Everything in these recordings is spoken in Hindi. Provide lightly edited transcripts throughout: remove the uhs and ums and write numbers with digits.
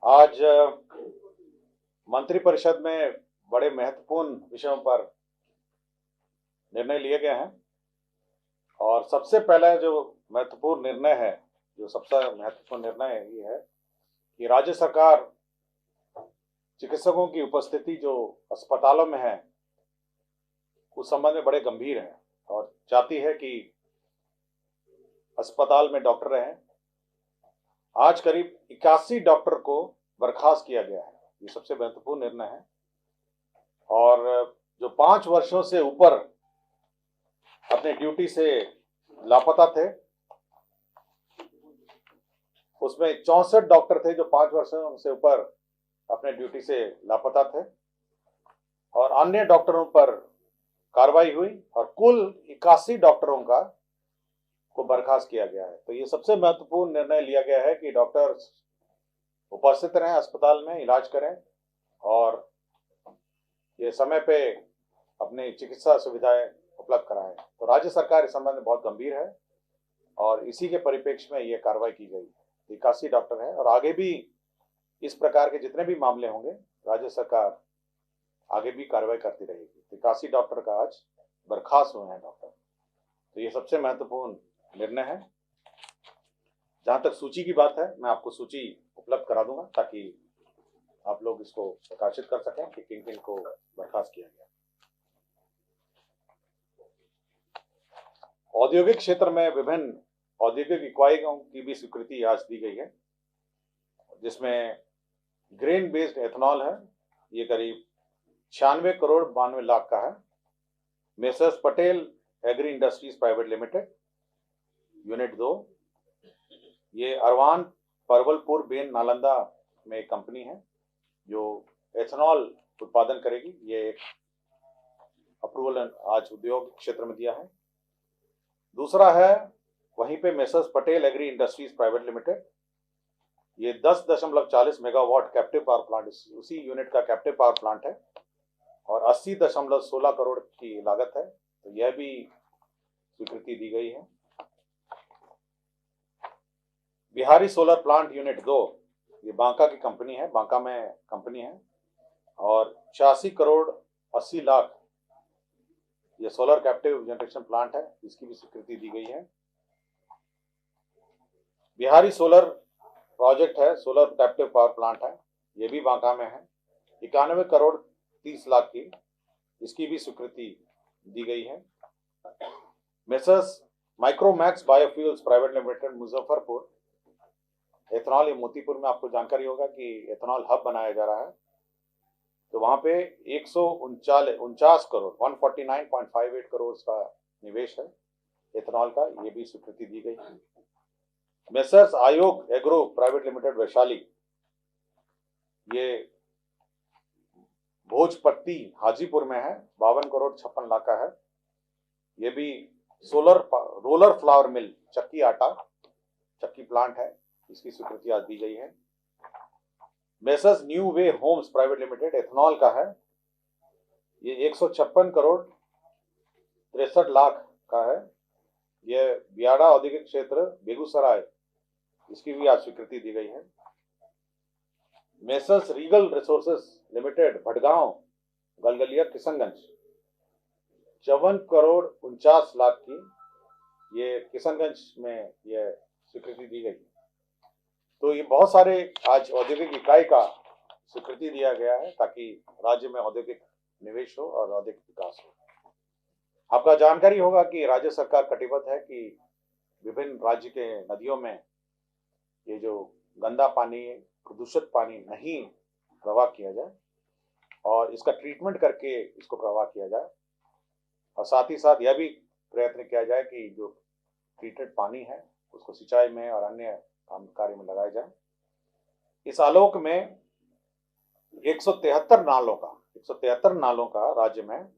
आज मंत्रिपरिषद में बड़े महत्वपूर्ण विषयों पर निर्णय लिए गए हैं और सबसे पहला जो महत्वपूर्ण निर्णय है, जो सबसे महत्वपूर्ण निर्णय है, ये है कि राज्य सरकार चिकित्सकों की उपस्थिति जो अस्पतालों में है उस संबंध में बड़े गंभीर है और चाहती है कि अस्पताल में डॉक्टर रहें। आज करीब 81 डॉक्टर को बर्खास्त किया गया है, ये सबसे महत्वपूर्ण निर्णय है। और जो 5 वर्षों से ऊपर अपने ड्यूटी से लापता थे, उसमें 64 डॉक्टर थे जो 5 वर्षों से ऊपर अपने ड्यूटी से लापता थे और अन्य डॉक्टरों पर कार्रवाई हुई और कुल 81 डॉक्टरों को बर्खास्त किया गया है। तो ये सबसे महत्वपूर्ण निर्णय लिया गया है कि डॉक्टर उपस्थित रहें अस्पताल में, इलाज करें और ये समय पे अपनी चिकित्सा सुविधाएं उपलब्ध कराएं। तो राज्य सरकार इस संबंध में बहुत गंभीर है और इसी के परिप्रेक्ष्य में ये कार्रवाई की गई है। 81 डॉक्टर हैं और आगे भी इस प्रकार के जितने भी मामले होंगे राज्य सरकार आगे भी कार्रवाई करती रहेगी। 81 डॉक्टर का आज बर्खास्त हुए हैं डॉक्टर। तो ये सबसे महत्वपूर्ण निर्णय है। जहां तक सूची की बात है, मैं आपको सूची उपलब्ध करा दूंगा ताकि आप लोग इसको प्रकाशित कर सकें कि किन किन को बर्खास्त किया गया। औद्योगिक क्षेत्र में विभिन्न औद्योगिक इकाइयों की भी स्वीकृति आज दी गई है, जिसमें ग्रेन बेस्ड एथेनॉल है, ये करीब 96 करोड़ 92 लाख का है। Messrs Patel agri industries private limited unit 2, ये अरवान परवलपुर बेन नालंदा में एक कंपनी है जो एथेनॉल उत्पादन करेगी। ये एक अप्रूवल आज उद्योग क्षेत्र में दिया है। दूसरा है वहीं पे messrs Patel agri industries private limited, ये 10.40 मेगावाट कैप्टिव पावर प्लांट, उसी यूनिट का कैप्टिव पावर प्लांट है और 80.16 करोड़ की लागत है। तो यह भी स्वीकृति दी गई है। बिहारी सोलर प्लांट यूनिट 2, ये बांका की कंपनी है, बांका में कंपनी है और 86 करोड़ 80 लाख ये सोलर कैप्टिव जनरेशन प्लांट है, इसकी भी स्वीकृति दी गई है। बिहारी सोलर प्रोजेक्ट है, सोलर कैप्टिव पावर प्लांट है, ये भी बांका में है, 91 करोड़ 30 लाख की, इसकी भी स्वीकृति दी गई है। Messrs Micromax biofuels private limited Muzaffarpur ethanol, ये मोतीपुर में आपको जानकारी होगा कि एथेनॉल हब बनाया जा रहा है। तो वहां पे 149 करोड़ 149.58 करोड़ का निवेश है एथेनॉल का, ये भी स्वीकृति दी गई है। मेसर्स आयोग एग्रो प्राइवेट लिमिटेड वैशाली, ये भोजपट्टी हाजीपुर में है, 52 करोड़ 56 लाख का है। ये भी रोलर फ्लावर मिल, चक्की आटा चक्की प्लांट है, इसकी स्वीकृति आज दी गई है। Messrs new way homes private limited ethanol का है, ये 156 करोड़ 63 लाख का है। यह बियाड़ा औद्योगिक क्षेत्र बेगूसराय, इसकी भी आज स्वीकृति दी गई है। Messrs Regal resources limited Bhatgaon Galgalia Kishanganj, 54 crore 49 lakh की, ये किशनगंज में यह स्वीकृति दी गई। तो ये बहुत सारे आज औद्योगिक इकाई का स्वीकृति दिया गया है ताकि राज्य में औद्योगिक निवेश हो और औद्योगिक विकास हो। आपका जानकारी होगा कि राज्य सरकार कटिबद्ध है कि विभिन्न राज्य के नदियों में ये जो गंदा पानी, प्रदूषित पानी नहीं प्रवाह किया जाए और इसका ट्रीटमेंट करके इसको प्रवाह किया जाए और साथ ही साथ यह भी प्रयत्न किया जाए कि जो ट्रीटेड पानी है उसको सिंचाई में और अन्य कार्य में लगाया जाए। इस आलोक में 173 नालों का राज्य में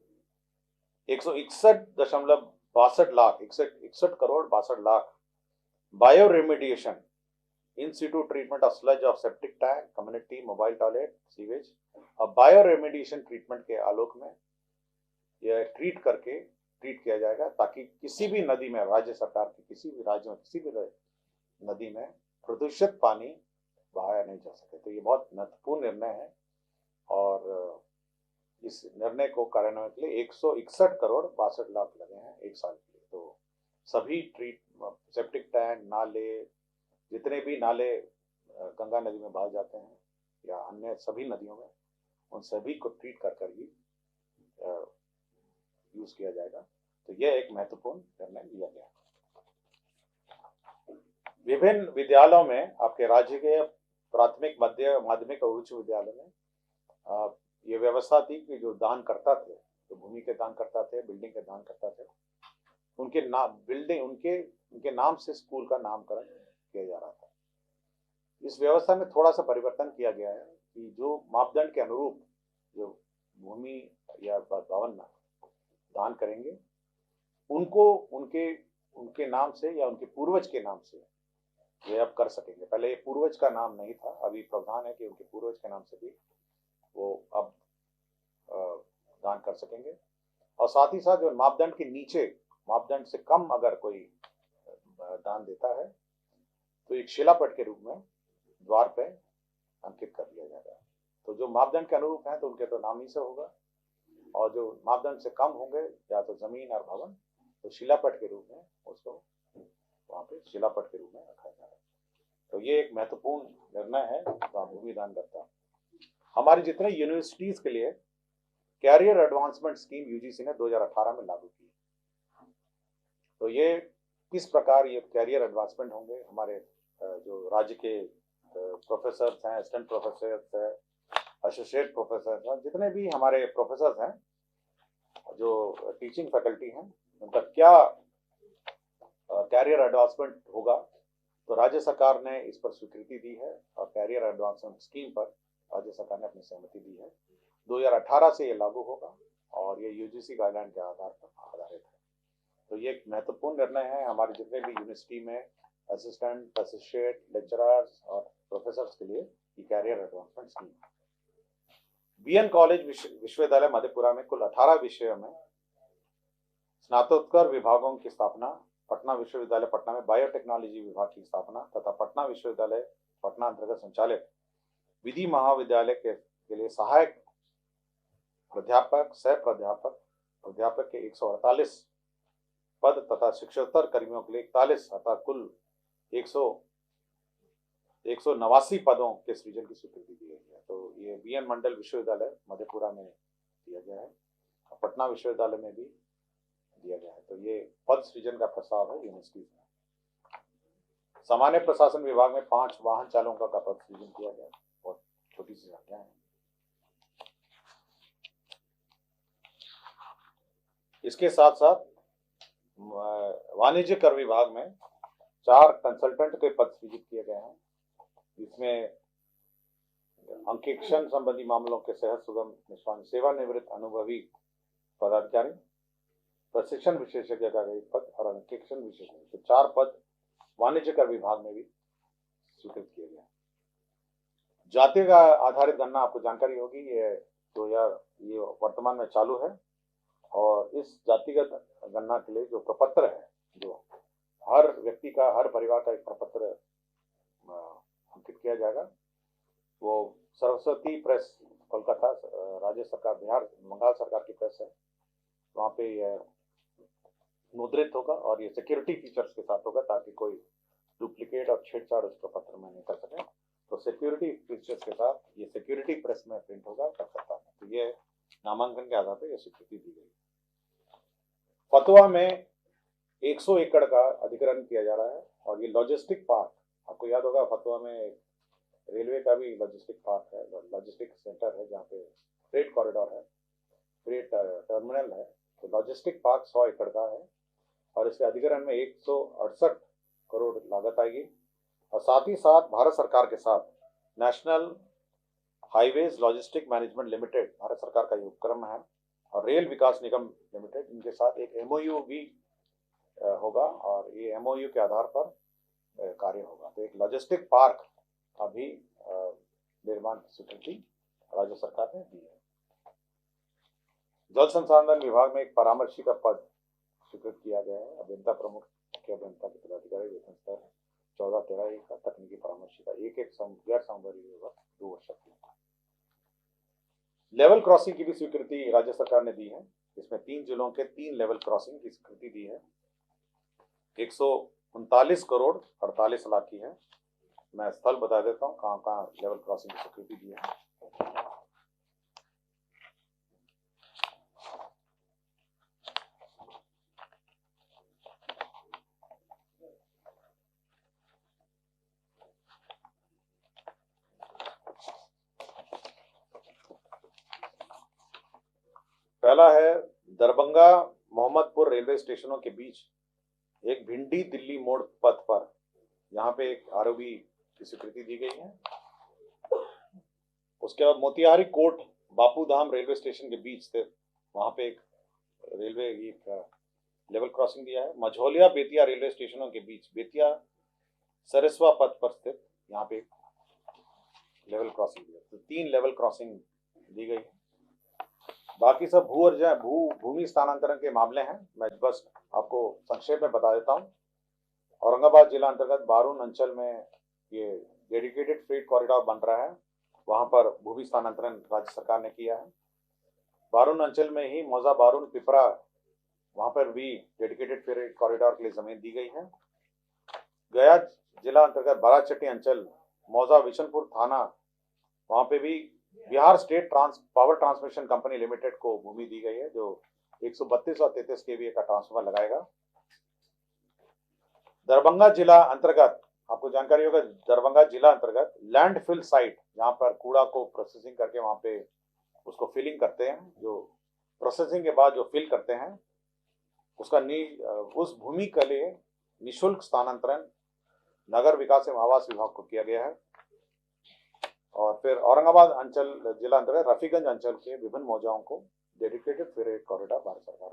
161.62 lakh 61 crore 62 lakh bio remediation in situ treatment of sludge of septic tank, community mobile toilet, sewage और बायो रेमेडिएशन ट्रीटमेंट के आलोक में यह ट्रीट किया जाएगा ताकि किसी भी नदी में, राज्य सरकार के किसी भी राज्य में किसी भी नदी में प्रदूषित पानी बहाया नहीं जा सके। तो ये बहुत महत्वपूर्ण निर्णय है और इस निर्णय को कार्यान्वयन के लिए 161 करोड़ 62 लाख लगे हैं एक साल के लिए। तो सभी सेप्टिक टैंक, नाले, जितने भी नाले गंगा नदी में बहाए जाते हैं या अन्य सभी नदियों में, उन सभी को ट्रीट कर कर ही यूज किया जाएगा। तो यह एक महत्वपूर्ण निर्णय लिया गया। विभिन्न विद्यालयों में, आपके राज्य के प्राथमिक, मध्य, माध्यमिक और उच्च विद्यालय में ये व्यवस्था थी कि जो दान करता थे, जो भूमि के दान करता थे, बिल्डिंग के दान करता थे, उनके नाम, बिल्डिंग, उनके नाम से स्कूल का नामकरण किया जा रहा था। इस व्यवस्था में थोड़ा सा परिवर्तन किया गया है कि जो मापदंड के अनुरूप जो भूमि या भवन दान करेंगे, उनको उनके नाम से या उनके पूर्वज के नाम से वे अब कर सकेंगे। पहले ये पूर्वज का नाम नहीं था, अभी प्रावधान है कि उनके पूर्वज के नाम से भी वो अब दान कर सकेंगे। और साथ ही साथ जो मापदंड के नीचे, मापदंड से कम अगर कोई दान देता है तो एक शिलापट के रूप में द्वार पे अंकित कर दिया जाएगा। तो जो मापदंड के अनुरूप हैं तो उनके तो नाम ही से होगा, और जो मापदंड से कम होंगे या तो जमीन और भवन, तो शिलापट के रूप में उसको वहां पे शिलापट के रूप में रखा जाएगा। तो ये एक महत्वपूर्ण निर्णय है भूमि दान करता। हमारे जितने यूनिवर्सिटीज के लिए कैरियर एडवांसमेंट स्कीम यूजीसी ने 2018 में लागू की। तो ये किस प्रकार ये कैरियर एडवांसमेंट होंगे, हमारे जो राज्य के प्रोफेसर हैं, असिस्टेंट प्रोफेसर हैं, एसोसिएट प्रोफेसर हैं, जितने भी हमारे प्रोफेसर हैं, जो टीचिंग फैकल्टी हैं, उनका क्या कैरियर एडवांसमेंट होगा। तो राज्य सरकार ने इस पर स्वीकृति दी है और कैरियर एडवांसमेंट स्कीम पर राज्य सरकार ने अपनी सहमति दी है। 2018 से ये लागू होगा और ये यूजीसी गाइडलाइन के आधार पर आधारित है। तो ये एक महत्वपूर्ण निर्णय है हमारे जितने भी यूनिवर्सिटी में असिस्टेंट, एसोसिएट, लेक्चरर्स और प्रोफेसर के लिए ये कैरियर एडवांसमेंट स्कीम है। बीएन कॉलेज विश्वविद्यालय मधेपुरा में कुल 18 विषयों में स्नातकोत्तर विभागों की स्थापना, पटना विश्वविद्यालय पटना में बायोटेक्नोलॉजी विभाग की स्थापना तथा पटना विश्वविद्यालय पटना अंतर्गत संचालित विधि महाविद्यालय के लिए सहायक प्राध्यापक, सह प्राध्यापक, प्राध्यापक के 148 पद तथा शिक्षकोत्तर कर्मियों के लिए 41 अर्थात कुल 189 पदों के सृजन की स्वीकृति दी गई है। तो ये बीएन मंडल विश्वविद्यालय मधेपुरा में दिया गया है, पटना विश्वविद्यालय में भी दिया गया है। तो ये पद सृजन का प्रस्ताव है यूनिवर्सिटी में। सामान्य प्रशासन विभाग में 5 वाहन चालकों का पद सृजन किया गया, बहुत छोटी सी संख्या है। इसके साथ साथ वाणिज्य कर विभाग में 4 कंसल्टेंट के पद सृजित किए गए हैं, जिसमें अंकेक्षण संबंधी मामलों के सहज सुगम निष्पादन, सेवानिवृत्त अनुभवी पदाधिकारी, प्रशिक्षण विशेषज्ञ का एक पद और अंकेक्षण विशेषज्ञ, तो 4 पद वाणिज्य कर विभाग में भी स्वीकृत किए गए। जाति का आधारित गणना आपको जानकारी होगी, ये वर्तमान में चालू है और इस जातिगत गणना के लिए जो प्रपत्र है, जो हर व्यक्ति का, हर परिवार का एक प्रपत्र अंकित किया जाएगा, वो सरस्वती प्रेस कोलकाता, राज्य सरकार, बिहार, बंगाल सरकार की प्रेस है, वहाँ पे यह मुद्रित होगा और ये सिक्योरिटी फीचर्स के साथ होगा ताकि कोई डुप्लीकेट और छेड़छाड़ उस प्रपत्र में नहीं कर सके। तो सिक्योरिटी फीचर्स के साथ ये सिक्योरिटी प्रेस में प्रिंट होगा कलकत्ता में। तो ये नामांकन के आधार पर यह स्वीकृति दी गई। फतुहा में 100 एकड़ का अधिग्रहण किया जा रहा है और ये लॉजिस्टिक पार्क, आपको याद होगा फतुहा में रेलवे का भी लॉजिस्टिक पार्क है, लॉजिस्टिक सेंटर है, जहाँ पे फ्रेट कॉरिडोर है, फ्रेट टर्मिनल है। तो लॉजिस्टिक पार्क 100 एकड़ का है और इसके अधिग्रहण में 168 करोड़ लागत आएगी। और साथ ही साथ भारत सरकार के साथ national highways logistic management limited, Bharat सरकार का ये उपक्रम है, और रेल विकास निगम लिमिटेड, इनके साथ एक एमओयू भी होगा और ये एमओयू के आधार पर कार्य होगा। तो एक लॉजिस्टिक पार्क अभी निर्माण की स्वीकृति राज्य सरकार ने दी है। जल संसाधन विभाग में एक परामर्शी का पद स्वीकृत किया गया है। अभियंता प्रमुख, मुख्य अभियंता के पदाधिकारी, वेतन स्तर 14-13 का तकनीकी परामर्श का एक गैर सांवर्गीय वर्ग 2 वर्ष का। लेवल क्रॉसिंग की भी स्वीकृति राज्य सरकार ने दी है। इसमें 3 जिलों के 3 लेवल क्रॉसिंग की स्वीकृति दी है। 139 करोड़ 48 लाख की है। मैं स्थल बता देता हूँ कहाँ कहाँ लेवल क्रॉसिंग की स्वीकृति दी है। पहला है दरभंगा मोहम्मदपुर रेलवे स्टेशनों के बीच एक भिंडी दिल्ली मोड़ पथ पर, यहाँ पे एक आरओबी की स्वीकृति दी गई है। उसके बाद Motihari coat Bapu Dham railway station के बीच स्थित वहां पे एक रेलवे लेवल क्रॉसिंग दिया है। मझौलिया बेतिया रेलवे स्टेशनों के बीच बेतिया सरसवा पथ पर स्थित यहाँ पे लेवल क्रॉसिंग दिया, तो 3 लेवल क्रॉसिंग दी गई है। बाकी सब भूमि स्थानांतरण के मामले हैं। मैं बस आपको संक्षेप में बता देता हूँ। औरंगाबाद जिला अंतर्गत बारून अंचल में ये डेडिकेटेड फ्रेट कॉरिडोर बन रहा है, वहां पर भूमि स्थानांतरण राज्य सरकार ने किया है। बारून अंचल में ही मौजा बारून पिपरा, वहां पर भी डेडिकेटेड फ्रेट कॉरिडोर के लिए जमीन दी गई है। गया जिला अंतर्गत बाराचट्टी अंचल मौजा विशनपुर थाना, वहां पे भी Bihar state power transmission company limited को भूमि दी गई है, जो 132 और 33 केवीए का ट्रांसफार्मर लगाएगा। दरभंगा जिला अंतर्गत आपको जानकारी होगा, दरभंगा जिला अंतर्गत लैंडफिल साइट, जहां पर कूड़ा को प्रोसेसिंग करके वहां पे उसको फिलिंग करते हैं, जो प्रोसेसिंग के बाद जो फिल करते हैं उसका उस भूमि के लिए निःशुल्क स्थानांतरण नगर विकास एवं आवास विभाग को किया गया है। और फिर औरंगाबाद अंचल जिला अंतर्गत रफीगंज अंचल के विभिन्न मौजाओं को डेडिकेटेड फ्रेट कॉरिडोर भारत सरकार